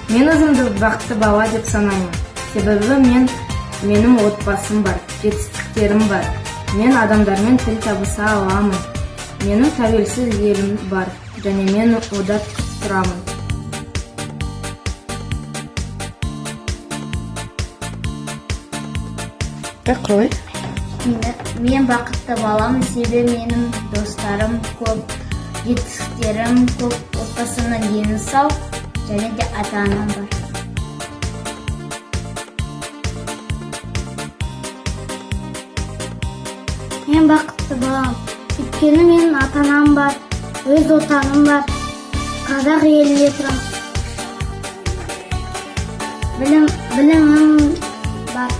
Мен өзімді бақытты бала деп санаймын. Себебі менің отбасым бар, жетістіктерім бар. Мен адамдармен тіл табыса аламын. Менің тәуелсіз елім бар, және мен ода тұрамын. Қой. Мен бақытты баламын, себебі менің достарым көп, жетістіктерім көп, отбасымның дені сау, және де ата-анам бар. Мен бақытты балам, өйткені менің ата-анам бар, өз отаным бар, қазақ елінде тұрам. Білімім бар.